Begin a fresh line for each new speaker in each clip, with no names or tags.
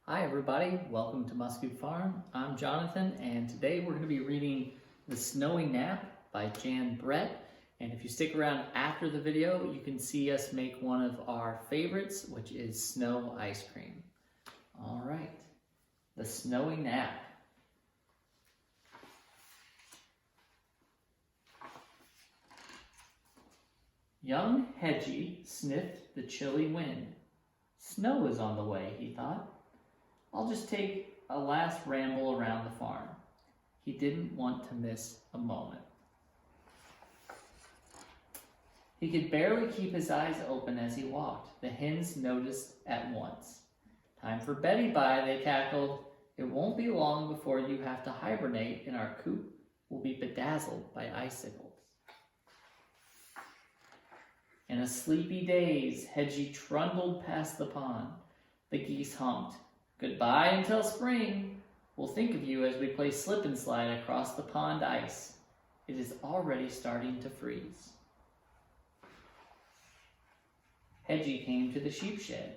Hi everybody, welcome to Muscoot Farm. I'm Jonathan and today we're going to be reading The Snowy Nap by Jan Brett. And if you stick around after the video, you can see us make one of our favorites, which is snow ice cream. All right, The Snowy Nap. Young Hedgie sniffed the chilly wind. Snow is on the way, he thought. I'll just take a last ramble around the farm. He didn't want to miss a moment. He could barely keep his eyes open as he walked. The hens noticed at once. Time for Betty bye, they cackled. It won't be long before you have to hibernate and our coop will be bedazzled by icicles. In a sleepy daze, Hedgie trundled past the pond. The geese honked. Goodbye until spring. We'll think of you as we play slip and slide across the pond ice. It is already starting to freeze. Hedgie came to the sheep shed.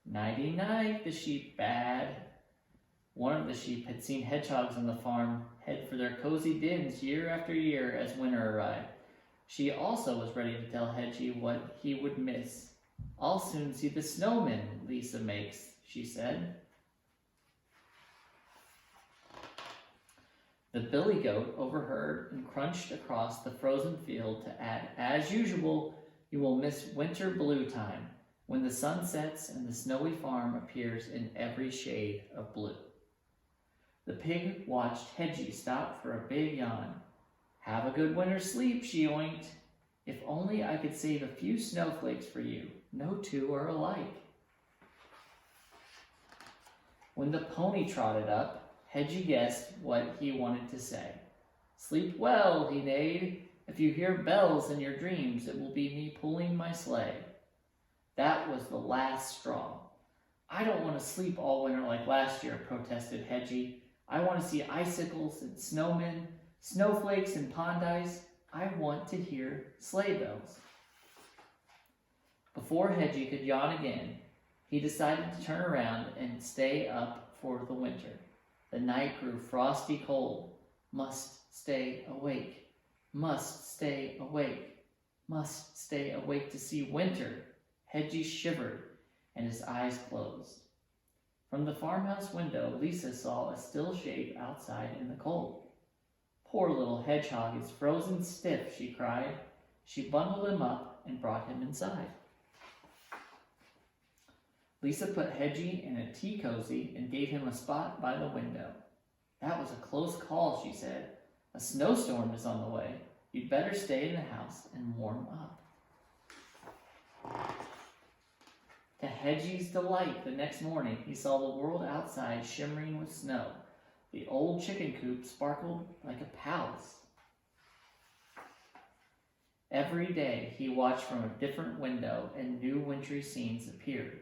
Nighty night, the sheep bade. One of the sheep had seen hedgehogs on the farm head for their cozy dens year after year as winter arrived. She also was ready to tell Hedgie what he would miss. I'll soon see the snowmen Lisa makes, she said. The billy goat overheard and crunched across the frozen field to add, as usual, you will miss winter blue time, when the sun sets and the snowy farm appears in every shade of blue. The pig watched Hedgie stop for a big yawn. Have a good winter's sleep, she oinked. If only I could save a few snowflakes for you. No two are alike. When the pony trotted up, Hedgie guessed what he wanted to say. Sleep well, he neighed. If you hear bells in your dreams, it will be me pulling my sleigh. That was the last straw. I don't want to sleep all winter like last year, protested Hedgie. I want to see icicles and snowmen, snowflakes and pond ice. I want to hear sleigh bells. Before Hedgie could yawn again, he decided to turn around and stay up for the winter. The night grew frosty cold. Must stay awake. Must stay awake. Must stay awake to see winter. Hedgie shivered and his eyes closed. From the farmhouse window, Lisa saw a still shape outside in the cold. Poor little hedgehog is frozen stiff, she cried. She bundled him up and brought him inside. Lisa put Hedgie in a tea cozy and gave him a spot by the window. That was a close call, she said. A snowstorm is on the way. You'd better stay in the house and warm up. To Hedgie's delight, the next morning, he saw the world outside shimmering with snow. The old chicken coop sparkled like a palace. Every day, he watched from a different window and new wintry scenes appeared.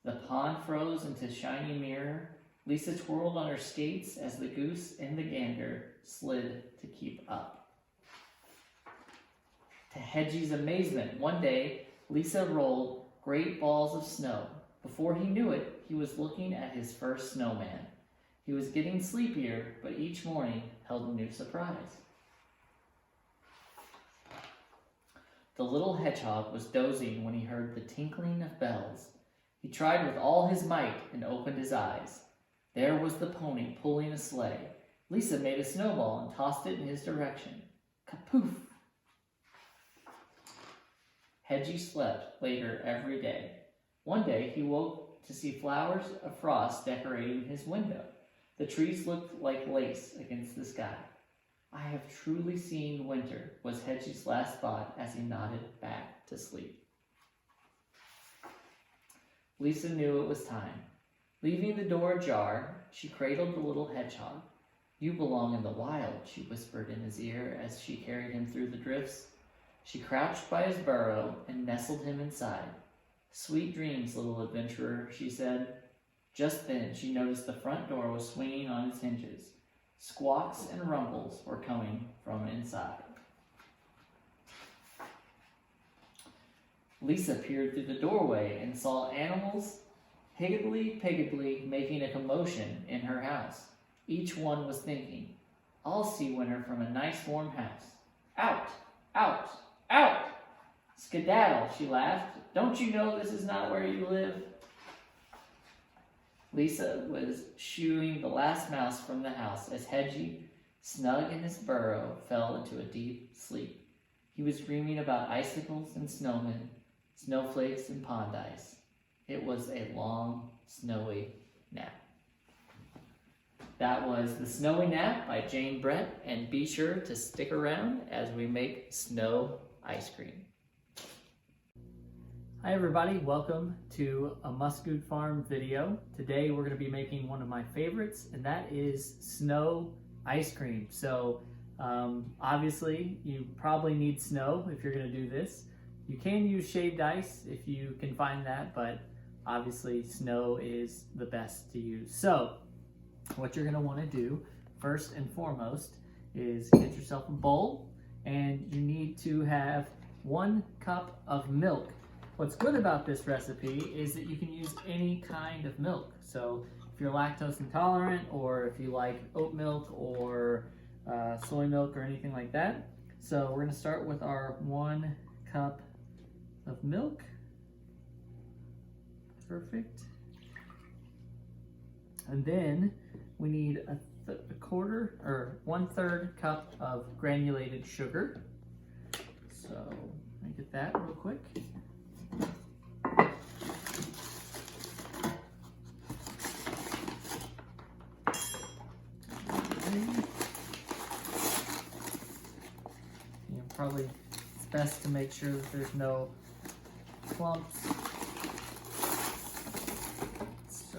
The pond froze into shiny mirror. Lisa twirled on her skates as the goose and the gander slid to keep up. To Hedgie's amazement, one day, Lisa rolled great balls of snow. Before he knew it, he was looking at his first snowman. He was getting sleepier, but each morning held a new surprise. The little hedgehog was dozing when he heard the tinkling of bells. He tried with all his might and opened his eyes. There was the pony pulling a sleigh. Lisa made a snowball and tossed it in his direction. Kapoof! Hedgie slept later every day. One day he woke to see flowers of frost decorating his window. The trees looked like lace against the sky. I have truly seen winter, was Hedgie's last thought as he nodded back to sleep. Lisa knew it was time. Leaving the door ajar, she cradled the little hedgehog. You belong in the wild, she whispered in his ear as she carried him through the drifts. She crouched by his burrow and nestled him inside. Sweet dreams, little adventurer, she said. Just then, she noticed the front door was swinging on its hinges. Squawks and rumbles were coming from inside. Lisa peered through the doorway and saw animals higgledy-piggledy making a commotion in her house. Each one was thinking, I'll see winter from a nice warm house. Out, out, out! Skedaddle, she laughed. Don't you know this is not where you live? Lisa was shooing the last mouse from the house as Hedgie, snug in his burrow, fell into a deep sleep. He was dreaming about icicles and snowmen, snowflakes and pond ice. It was a long, snowy nap. That was The Snowy Nap by Jane Brett, and be sure to stick around as we make snow ice cream. Hi everybody, welcome to a Muscoot Farm video. Today we're going to be making one of my favorites, and that is snow ice cream. So obviously you probably need snow if you're going to do this. You can use shaved ice if you can find that, but obviously snow is the best to use. So what you're going to want to do first and foremost is get yourself a bowl, and you need to have 1 cup of milk. What's good about this recipe is that you can use any kind of milk. So if you're lactose intolerant, or if you like oat milk or soy milk or anything like that. So we're going to start with our 1 cup of milk. Perfect. And then we need a 1/3 cup of granulated sugar. So let me get that real quick. Probably it's best to make sure that there's no clumps. So,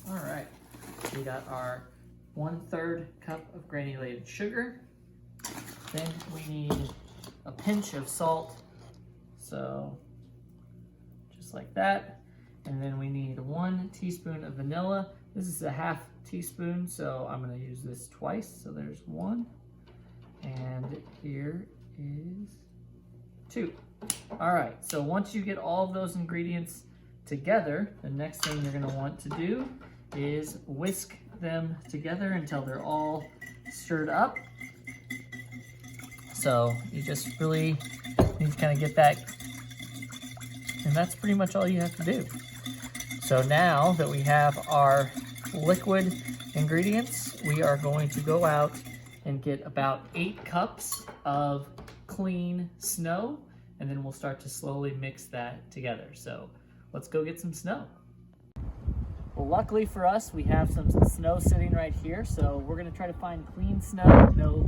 all right, we got our 1/3 cup of granulated sugar. Then we need a pinch of salt, so just like that. And then we need 1 teaspoon of vanilla. This is a 1/2 teaspoon, so I'm going to use this twice. So there's 1. And here is 2. All right, so once you get all of those ingredients together, the next thing you're gonna want to do is whisk them together until they're all stirred up. So you just really need to kind of get that, and that's pretty much all you have to do. So now that we have our liquid ingredients, we are going to go out and get about 8 cups of clean snow, and then we'll start to slowly mix that together. So let's go get some snow. Well, luckily for us, we have some snow sitting right here, so we're gonna try to find clean snow, no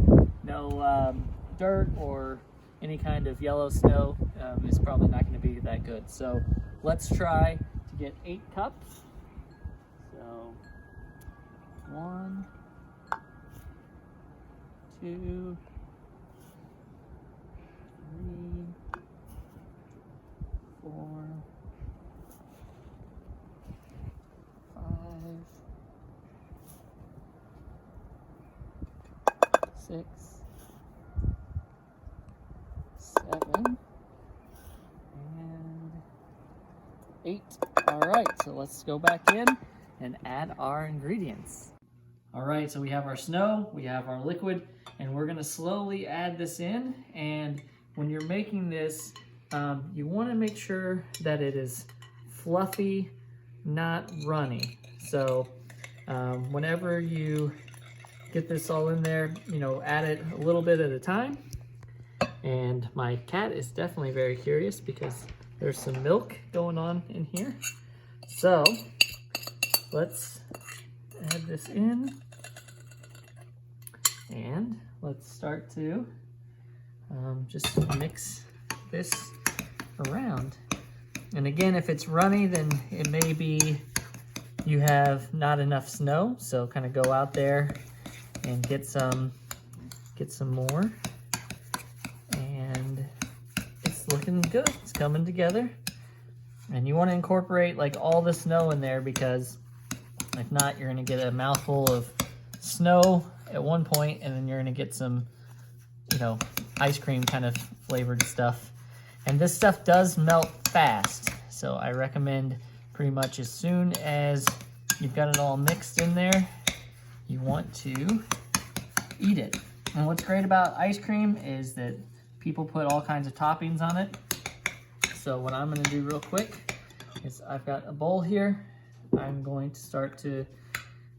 dirt or any kind of yellow snow. Is probably not gonna be that good. So let's try to get 8 cups. So 1, 2, 3, 4, 5, 6, 7, and 8. All right, so let's go back in and add our ingredients. All right, so we have our snow, we have our liquid, and we're gonna slowly add this in. And when you're making this, you wanna make sure that it is fluffy, not runny. So whenever you get this all in there, add it a little bit at a time. And my cat is definitely very curious because there's some milk going on in here. So let's add this in, and let's start to just mix this around. And again, if it's runny, then it may be you have not enough snow, so kind of go out there and get some more. And it's looking good, it's coming together. And you want to incorporate like all the snow in there, because if not, you're going to get a mouthful of snow at one point, and then you're going to get some, ice cream kind of flavored stuff. And this stuff does melt fast, so I recommend pretty much as soon as you've got it all mixed in there, you want to eat it. And what's great about ice cream is that people put all kinds of toppings on it. So what I'm gonna do real quick is I've got a bowl here. I'm going to start to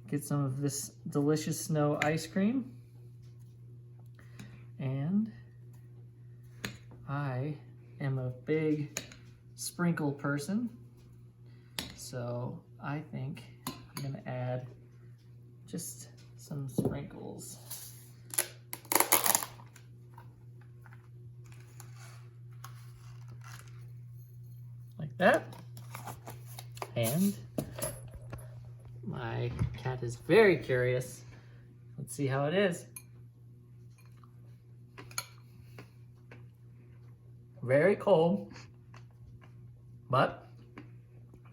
get some of this delicious snow ice cream. And I am a big sprinkle person, so I think I'm gonna add just some sprinkles. Like that. And my cat is very curious. Let's see how it is. Very cold, but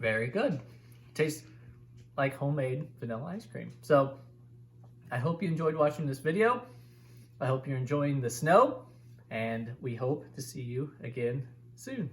very good. Tastes like homemade vanilla ice cream. So I hope you enjoyed watching this video. I hope you're enjoying the snow, and we hope to see you again soon.